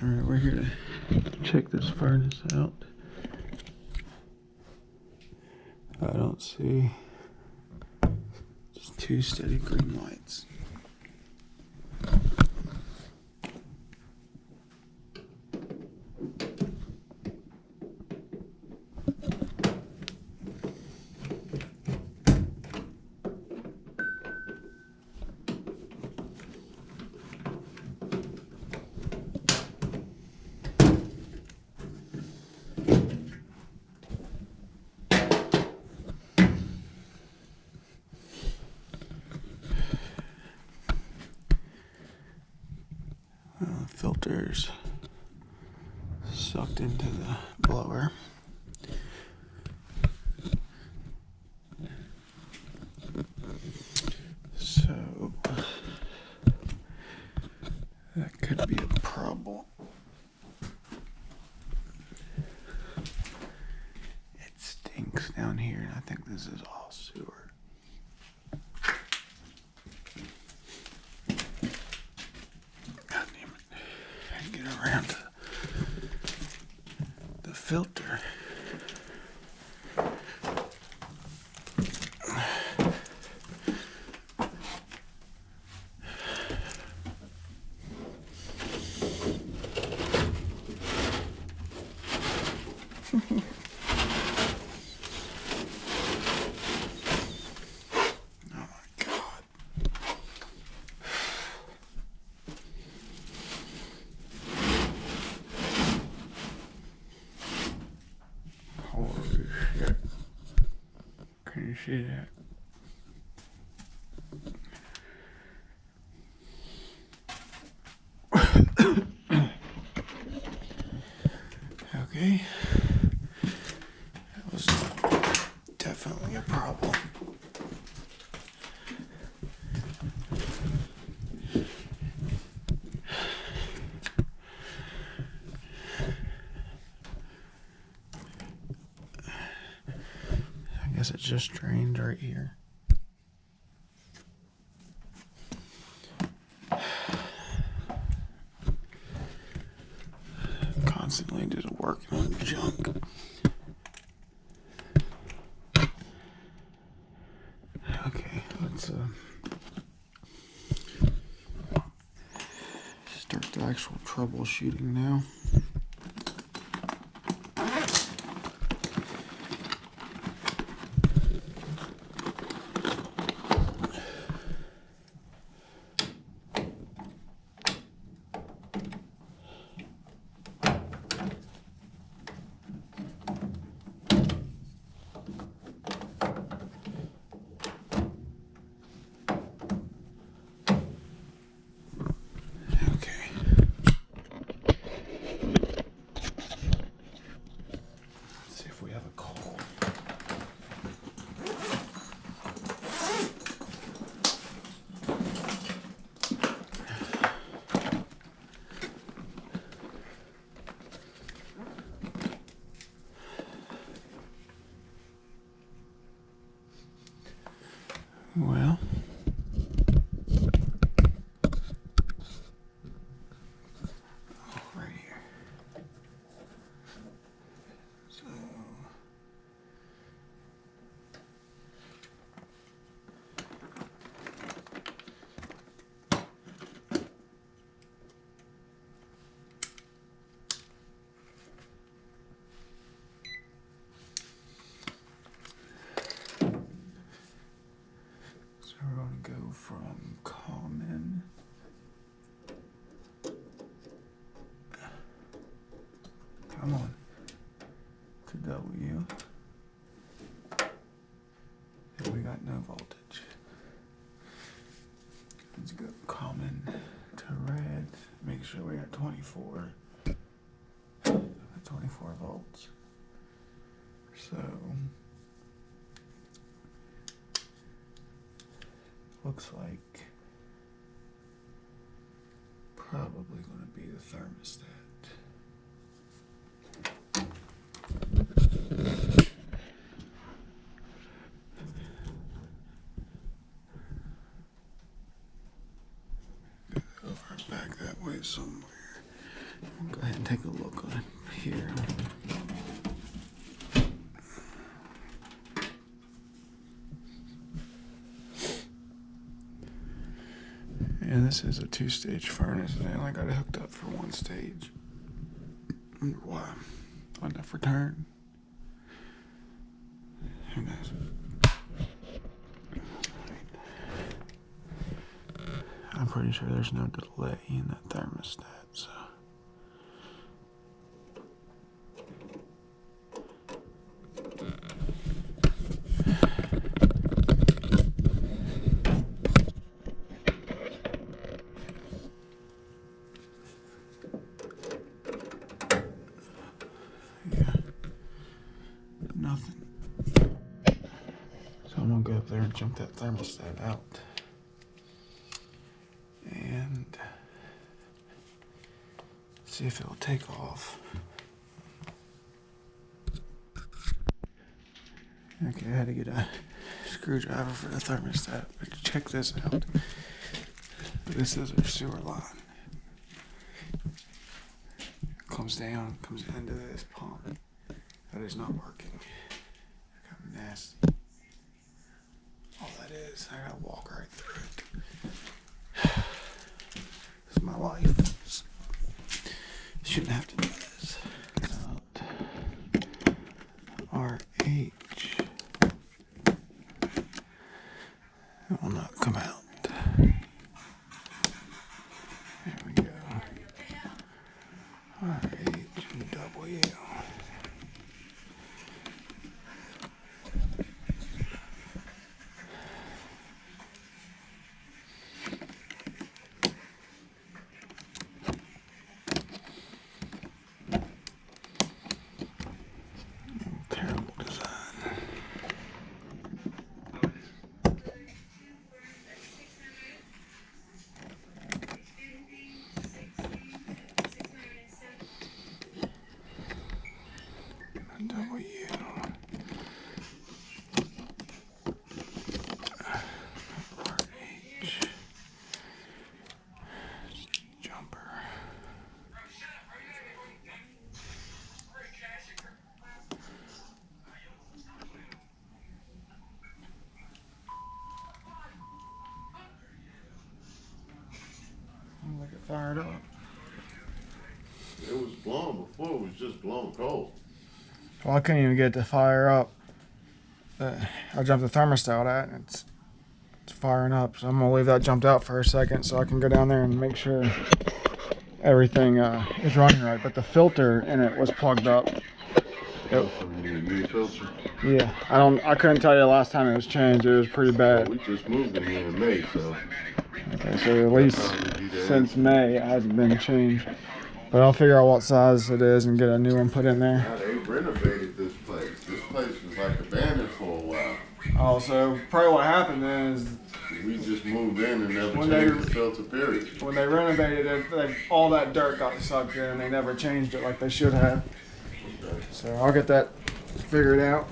Alright, we're here to check this furnace out. I don't see just two steady green lights. Filters sucked into the blower. So that could be a problem. It stinks down here, and I think this is all sewer. Around the filter. Can you see that? Okay. That was definitely a problem. I guess it just drained right here. Constantly just working on junk. Okay, let's start the actual troubleshooting now. Well, right here. So, we're going to go from common to W. And we got no voltage. Let's go common to red. Make sure we got 24. 24 volts. So looks like probably going to be the thermostat. Over back that way somewhere. Go ahead and take a look on here. And this is a 2-stage furnace, and I only got it hooked up for 1 stage. I wonder why. On the return. Who knows? I'm pretty sure there's no delay in that thermostat, so. Yeah. Nothing. So I'm gonna go up there and jump that thermostat out. And see if it'll take off. Okay, I had to get a screwdriver for the thermostat, but check this out. This is our sewer line. Comes down, comes into this pump. That is not working. Look how nasty. All that is, I gotta walk right through it. This is my life. Shouldn't have to do this. RH. It will not come out. There we go. RH&W. Terrible design. W. RH. Jumper. Look it fired up. It was blown before, it was just blown cold. Well, I couldn't even get it to fire up. I jumped the thermostat out and it's firing up. So I'm gonna leave that jumped out for a second so I can go down there and make sure everything is running right. But the filter in it was plugged up. New filter? Yeah, I couldn't tell you the last time it was changed. It was pretty bad. We just moved it here in May, so. Okay, so at least since May it hasn't been changed. But I'll figure out what size it is and get a new one put in there. Now they renovated this place. This place was like abandoned for a while. Oh, so probably what happened is We just moved in and never changed the filter, period. when they renovated it, all that dirt got sucked in and they never changed it like they should have. Okay. So I'll get that figured out.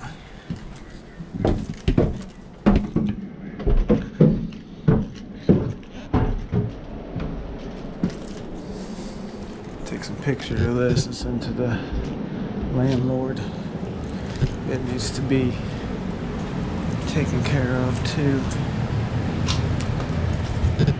Take some pictures of this and send to the landlord. It needs to be taken care of too. Okay,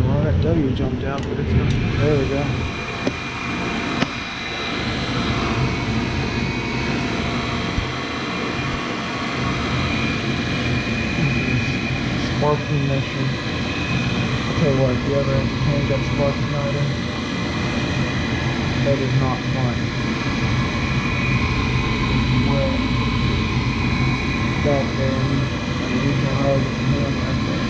well that W jumped out, but it's not. There we go. Sparking mission. I'll tell you what, if you ever change that spark igniter, that is not fun. Well, back there, and you can hardly get the hand right there.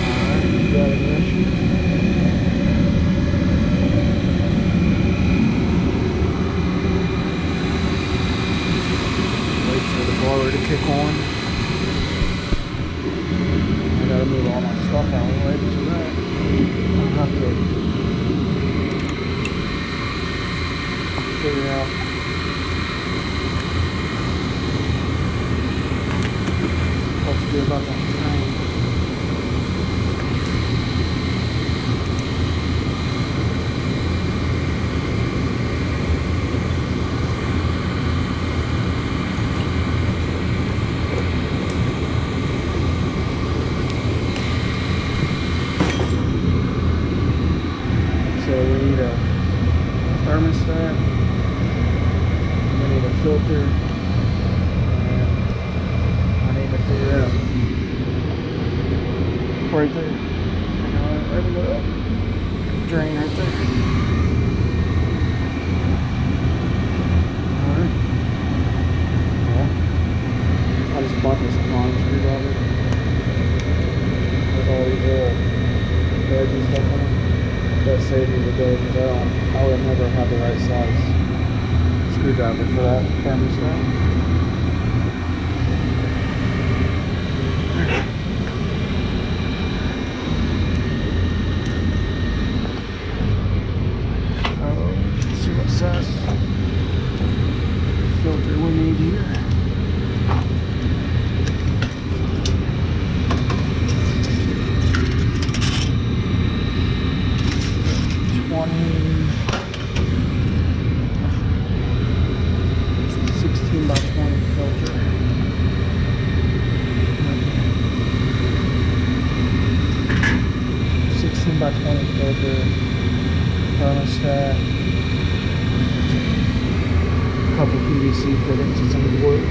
Alright, you got ignition. To kick on. I gotta move all my stuff out of the way to that. I'll have to figure out what to do about that drain. So we need a thermostat, we need a filter, and I need to figure out right there. Right to go up. Drain right there. Alright. Well, I just bought this long screwdriver with all these little beds and stuff on it. That saved me the day because I would never have the right size screwdriver for that thermostat. Let's see what size filter we need here. By 20 filter, thermostat, a couple PVC fittings and some wood.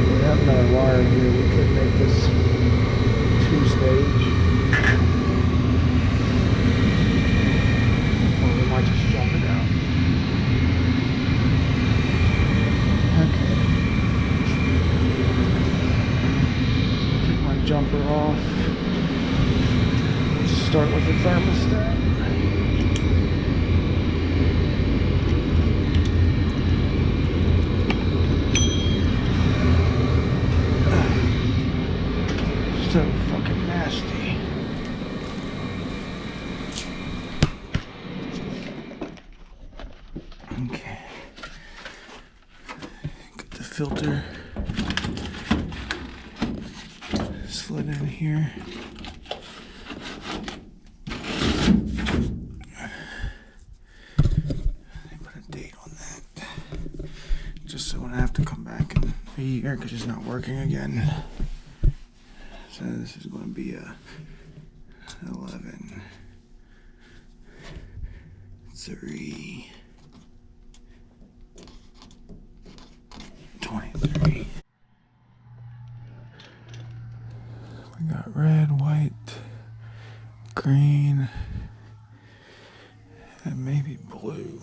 We have another wire here. We could make this 2-stage, or we might just jump it out. Okay. Jumper off. We'll just start with the thermostat. So fucking nasty. Okay. Get the filter slid in here. Put a date on that, just so when I have to come back in a year because it's not working again. So this is going to be a 11, 3, 23. We got red, white, green, and maybe blue.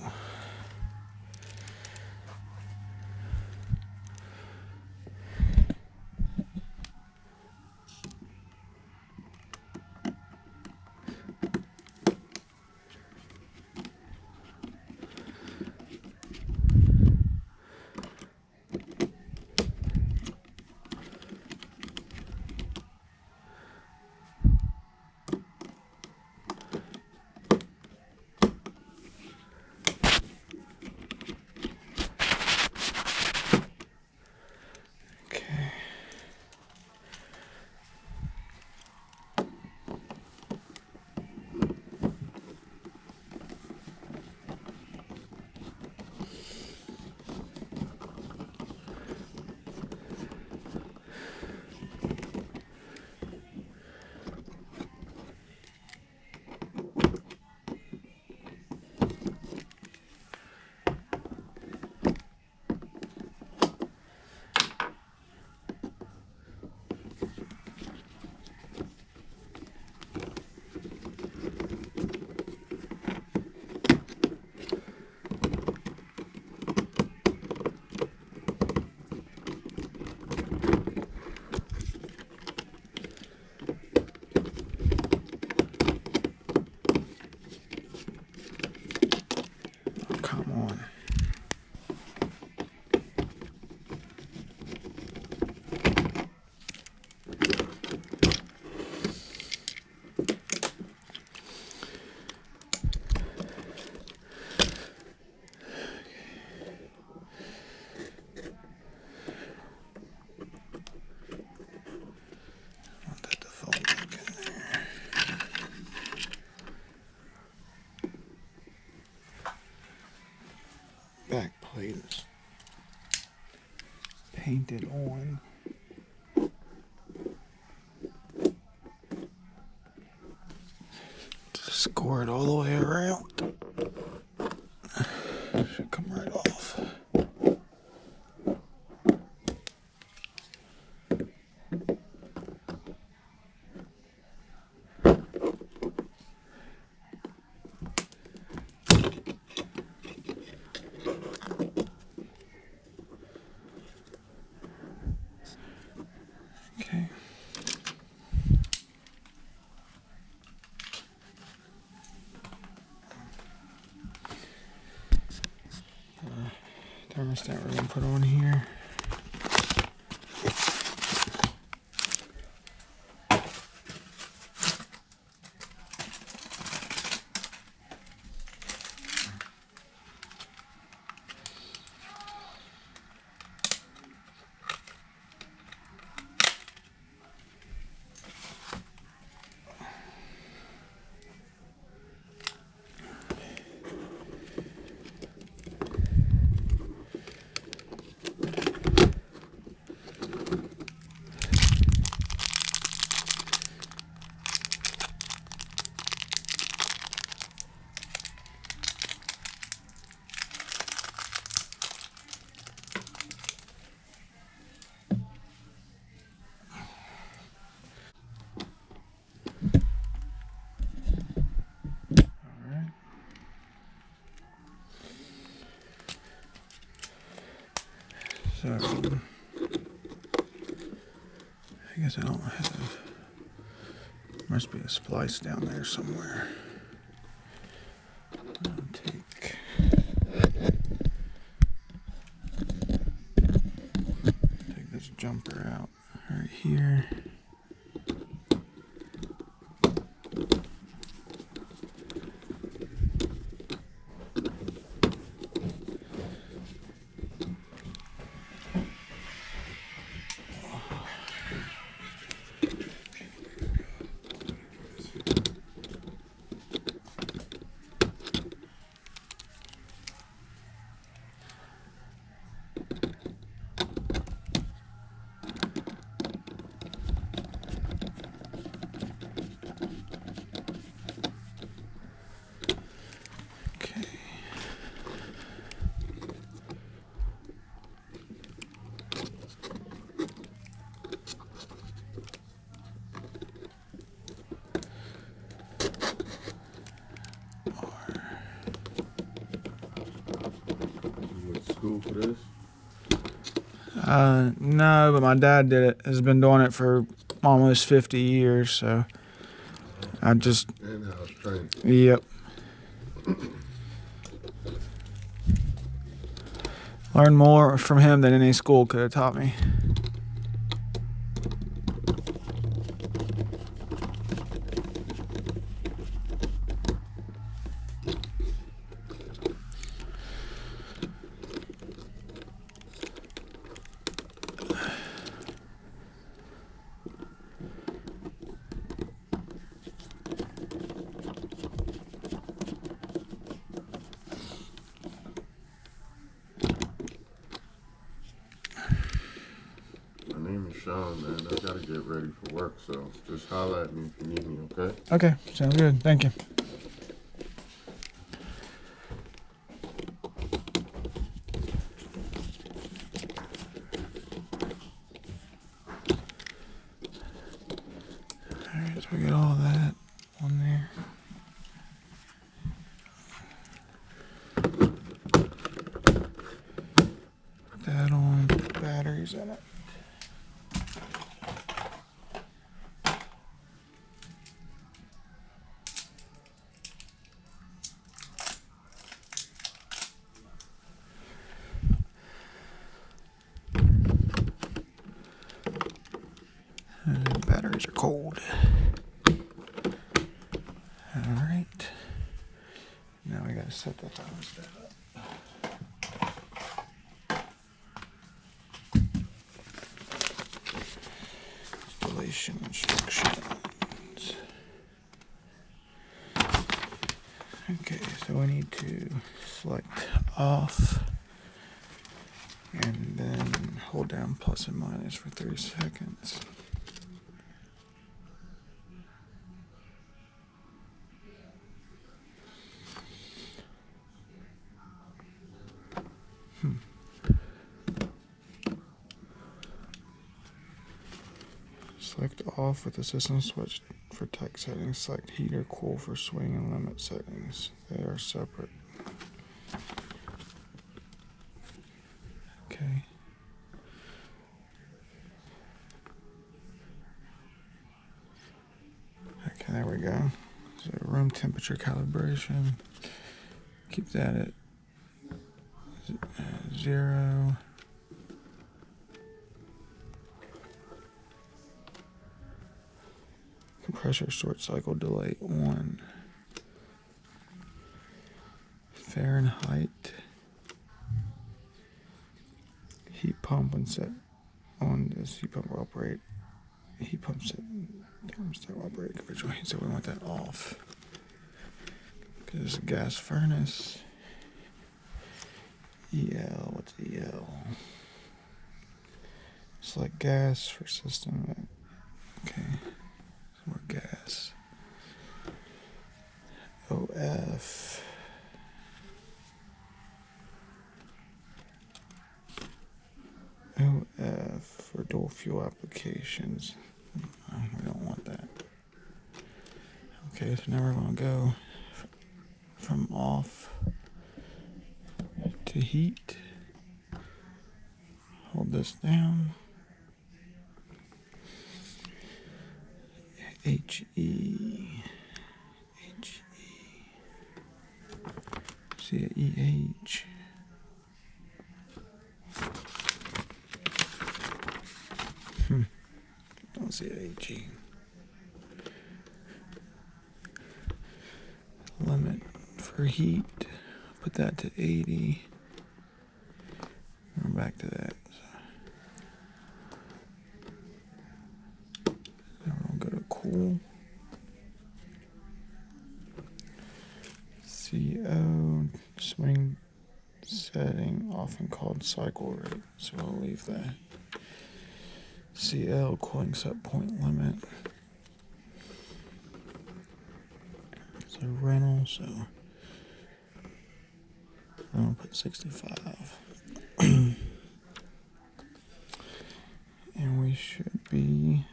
did on. Score it all the way around. Should come right off. Okay. Thermostat we're gonna put on here. So, I guess I don't have. Must be a splice down there somewhere. I'll take this jumper out right here. School for this? No, but my dad did it. Has been doing it for almost 50 years, so I just. In-house training. Yep. Learned more from him than any school could have taught me. Sean, man, I gotta get ready for work, so just holler at me if you need me, okay? Okay, sounds good. Thank you. Alright, so we got all that on there. Put that on, put the batteries in it. Batteries are cold. Alright. Now we gotta set the thermostat up. Installation instructions. Okay, so we need to select off. And then hold down plus and minus for 3 seconds. Select off with the system switch for tech settings. Select heat or cool for swing and limit settings. They are separate. Okay. Okay, there we go. So room temperature calibration. Keep that at 0. Compressor short cycle delay 1. Fahrenheit. Heat pump when set on this heat pump will operate. Heat pump set thermostat will operate conventional heat, so we want that off. Because it's a gas furnace. EL, what's EL? Select gas for system. Okay, so more gas. OF. OF for dual fuel applications. We don't want that. Okay, so now we're going to go from off to heat. Hold this down. HE. See it, EH. Don't see it, HE. Limit for heat. Put that to 80. We're back to that. Now we're gonna go to cool. CO swing setting, often called cycle rate. So I'll leave that. CL cooling set point limit. So rental, so I'm gonna put 65. And we should be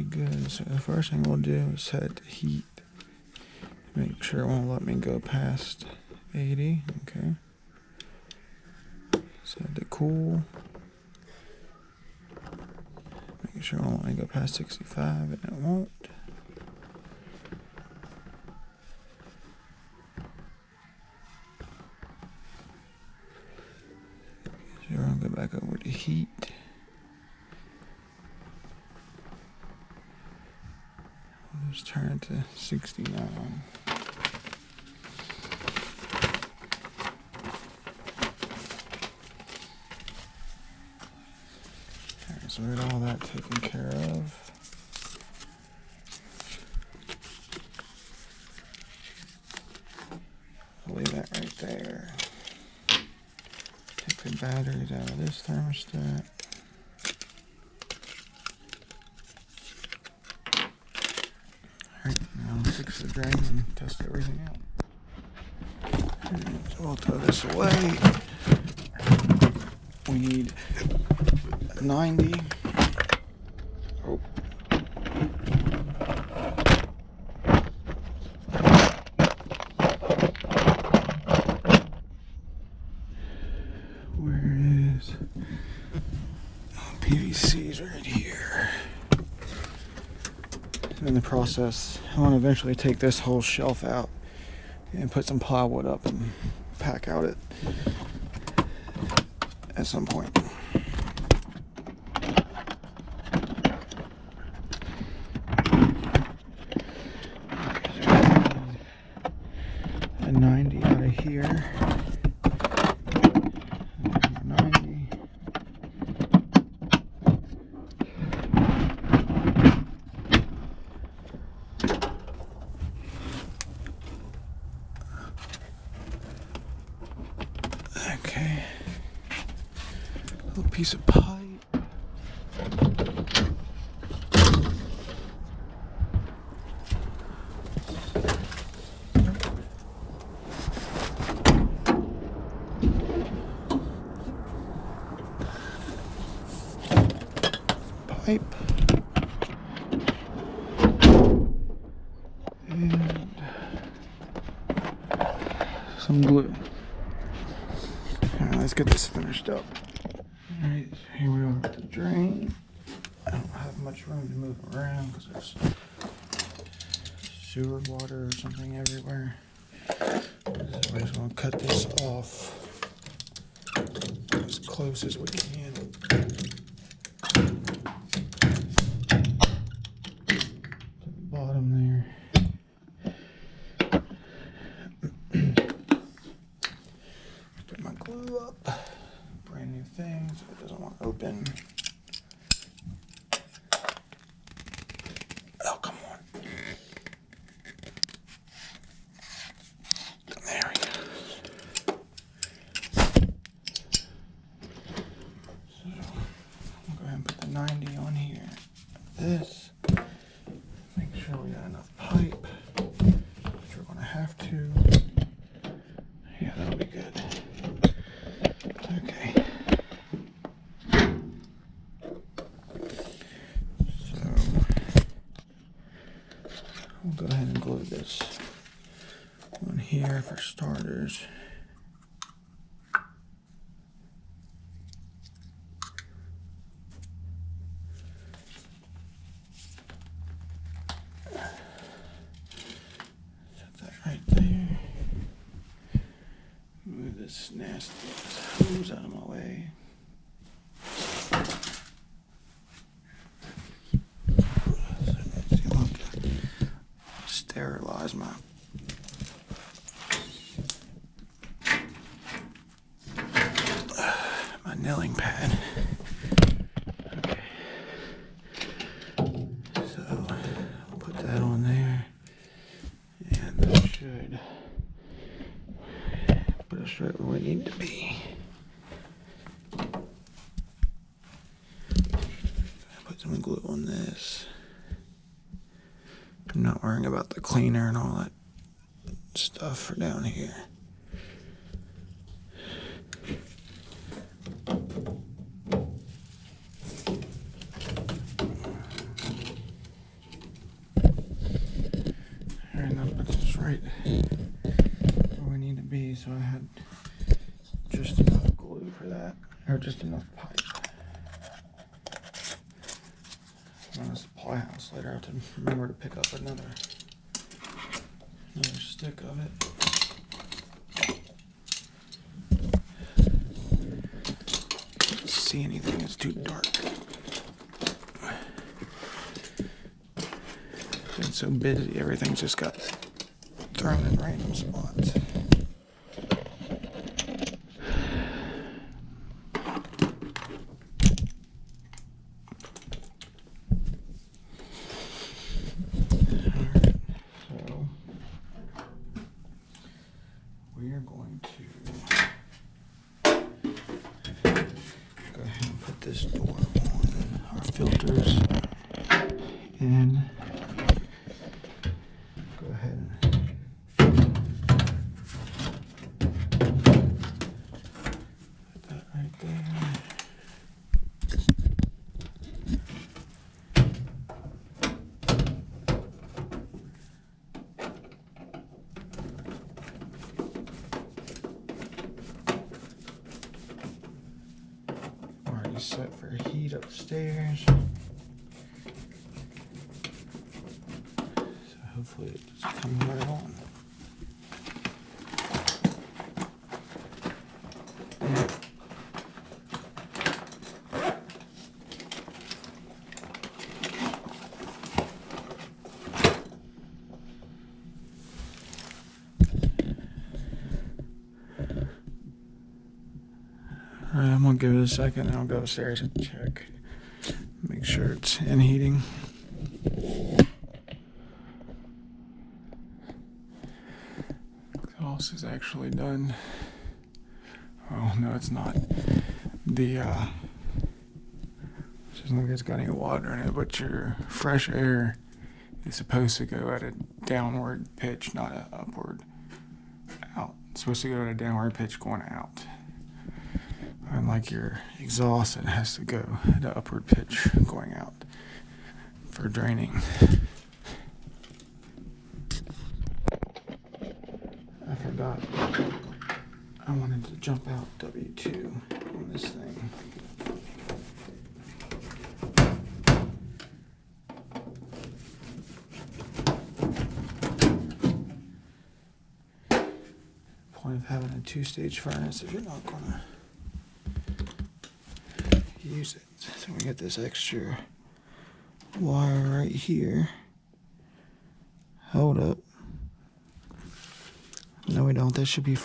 good. So the first thing we'll do is set heat. Make sure it won't let me go past 80. Okay. Set to cool. Make sure it won't let me go past 65, and it won't. So we're gonna go back over to heat. We'll just turn it to 69. Alright, so we got all that taken care of. I'll leave that right there. Take the batteries out of this thermostat. Alright, now I'll fix the drain and test everything out. Alright, so we'll throw this away. We need 90. Oh. Where is PVC's right here? In the process, I want to eventually take this whole shelf out and put some plywood up and pack out it at some point. A 90 out of here. 90. piece of pipe. Pipe. And some glue. Alright, let's get this finished up. Alright, here we are with the drain. I don't have much room to move around because there's sewer water or something everywhere. So we're just going to cut this off as close as we can. To the bottom there. Put my glue up. Brand new thing, so it doesn't want to open. Oh, come on. There we go. So, I'll go ahead and put the 90 on here. This. Make sure we got enough pipe, which we're going to have to. Yeah, that'll be good. Okay. So, we'll go ahead and glue this on here for starters. Set that right there. Move this nasty hose out of my way. Sterilize my nailing pad. Okay. So I'll put that on there, and that should put us right where we need to be. Put some glue on this. I'm not worrying about the cleaner and all that stuff for down here. And that puts us right where we need to be, so I had just enough glue for that, or just enough pipe. On a supply house later, I have to remember to pick up another stick of it. Can't see anything, it's too dark. Been so busy, everything's just got thrown in random spots. We are going to go ahead and put this door on, our filters in. Go ahead and put that right there. Set for heat upstairs. So hopefully it just comes right on. Alright, I'm gonna give it a second and I'll go upstairs and check. Make sure it's in heating. Exhaust is actually done. Oh no, it's not. The Doesn't look like it's got any water in it, but your fresh air is supposed to go at a downward pitch, not an upward out. It's supposed to go at a downward pitch going out. Unlike your exhaust, it has to go at an upward pitch going out for draining. I forgot. I wanted to jump out W2 on this thing. Point of having a two-stage furnace if you're not gonna use it. So we get this extra wire right here. Hold up. No, we don't. That should be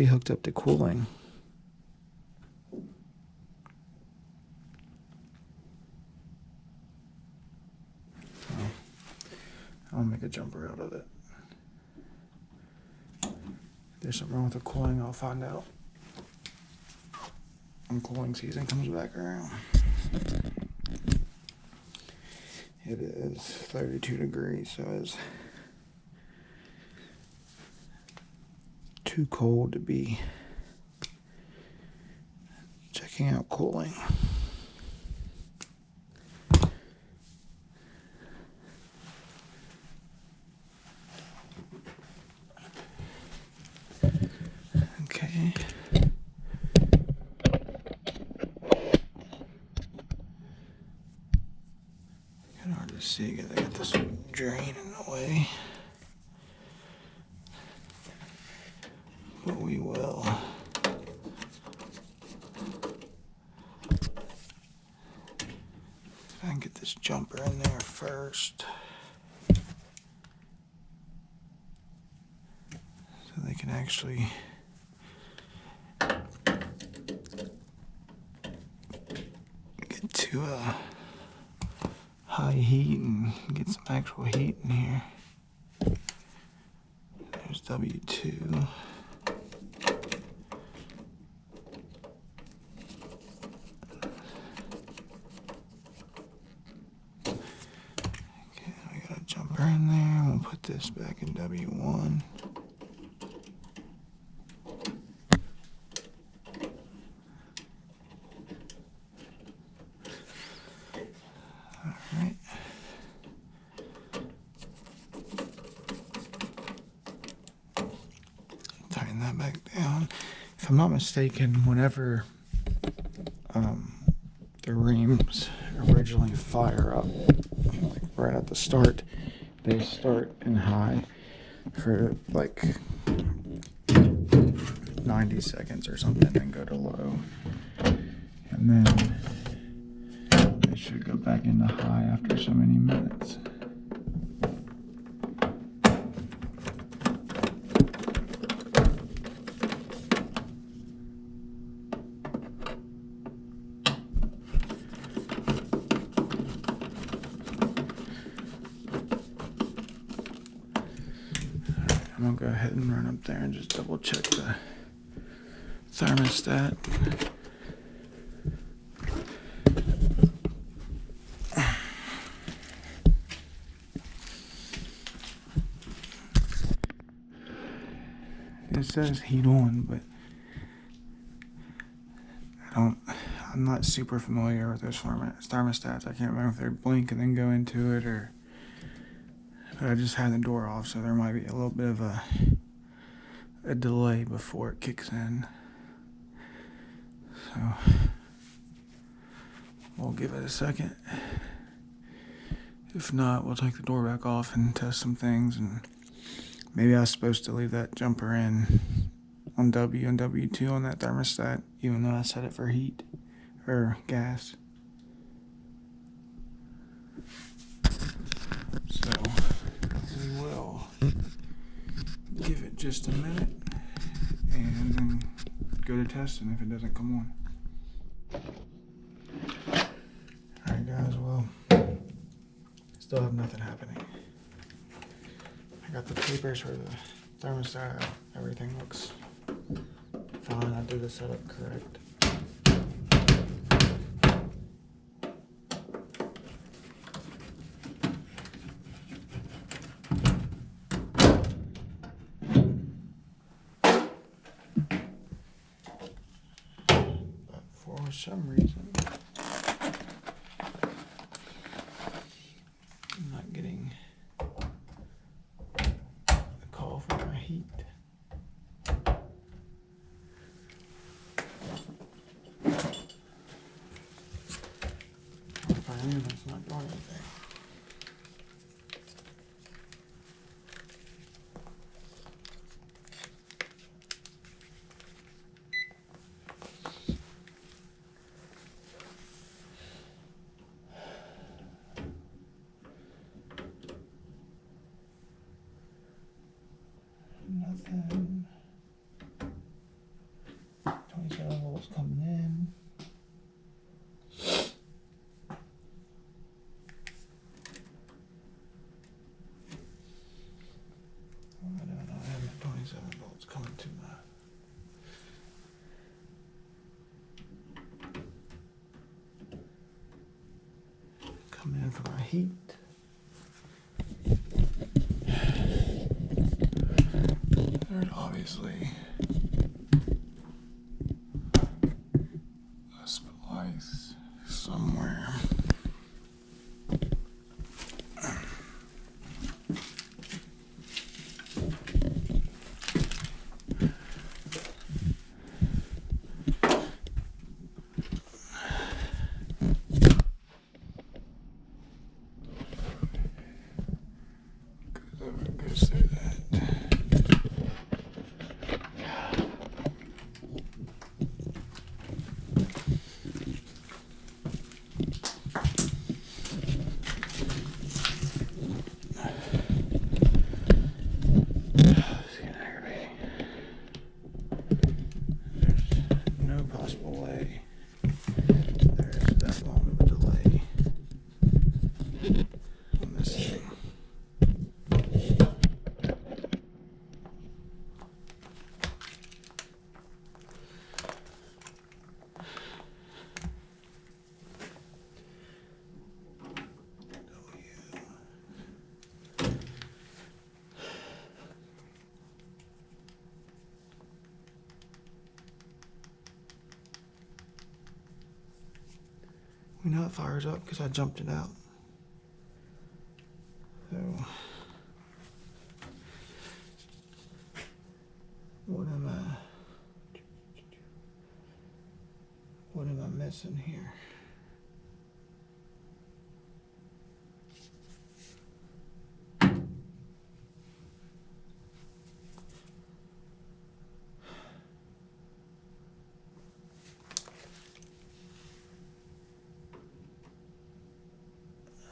hooked up to cooling. So I'll make a jumper out of it. If there's something wrong with the cooling, I'll find out when cooling season comes back around. It is 32 degrees, so it's too cold to be checking out cooling. Okay. Kind of hard to see because I got this drain in the way. But we will. If I can get this jumper in there first. So they can actually get to a high heat and get some actual heat in here. There's W2. Jumper in there. We'll put this back in W1. Alright. Tighten that back down. If I'm not mistaken, whenever the Rheems originally fire up, like right at the start, they start in high for like 90 seconds or something and go to low. And then they should go back into high after so many minutes. I'm gonna go ahead and run up there and just double check the thermostat. It says heat on, but I'm not super familiar with those thermostats. I can't remember if they blink and then go into it or. But I just had the door off, so there might be a little bit of a delay before it kicks in. So we'll give it a second. If not, we'll take the door back off and test some things. And maybe I was supposed to leave that jumper in on W and W2 on that thermostat, even though I set it for heat or gas. So we will give it just a minute and then go to testing if it doesn't come on. Alright guys, well, still have nothing happening. I got the papers for the thermostat. Everything looks fine. I did the setup correct. some reason, I'm not getting a call for my heat. If I am, it's not doing anything. Nothing. 27 volts coming in. I don't know, I have 27 volts coming to my coming in for my heat. There's obviously a splice somewhere. Goes through that. There's no possible way there's that long of a delay on this thing. We know it fires up because I jumped it out. So, what am I missing here?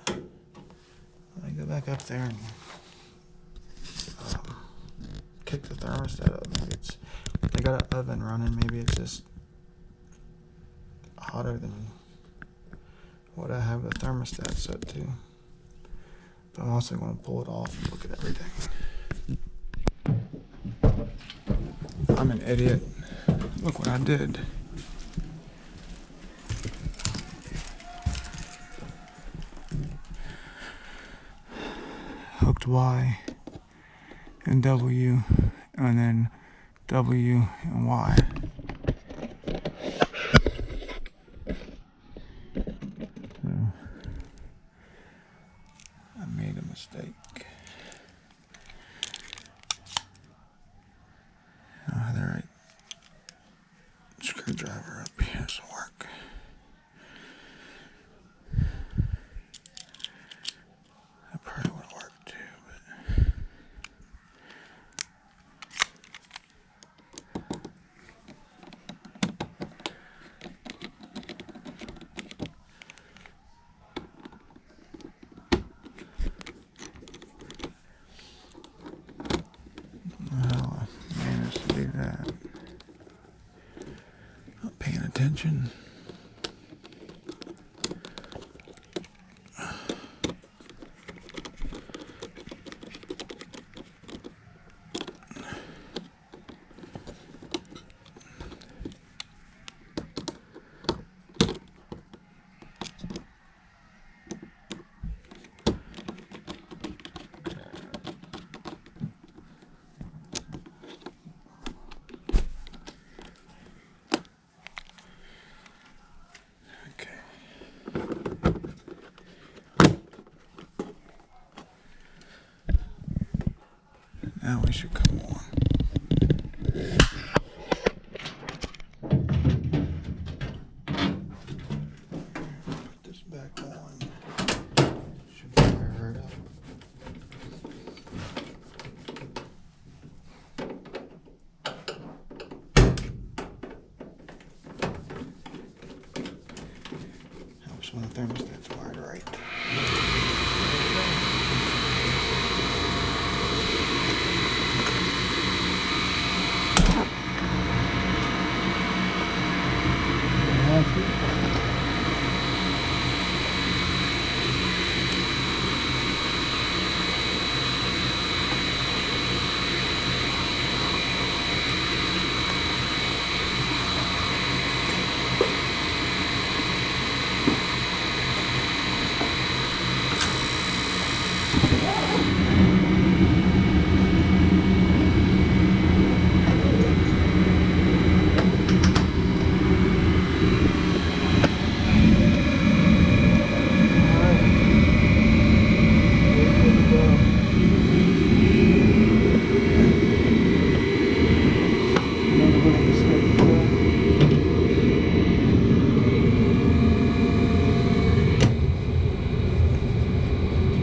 Let me go back up there and kick the thermostat up. Maybe it's, they got an oven running, maybe it's just hotter than what I have the thermostat set to. But I'm also going to pull it off and look at everything. I'm an idiot. Look what I did. Hooked Y and W, and then W and Y. So I made a mistake. I had the right screwdriver up here to work. That probably would have worked too, but well, I managed to do that. Not paying attention. should come on. Put this back on. Should fire right up. Helps when the thermostat's wired right.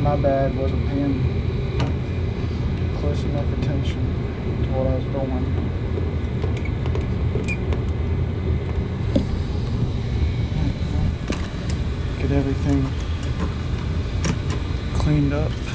My bad, wasn't paying close enough attention to what I was doing. Get everything cleaned up.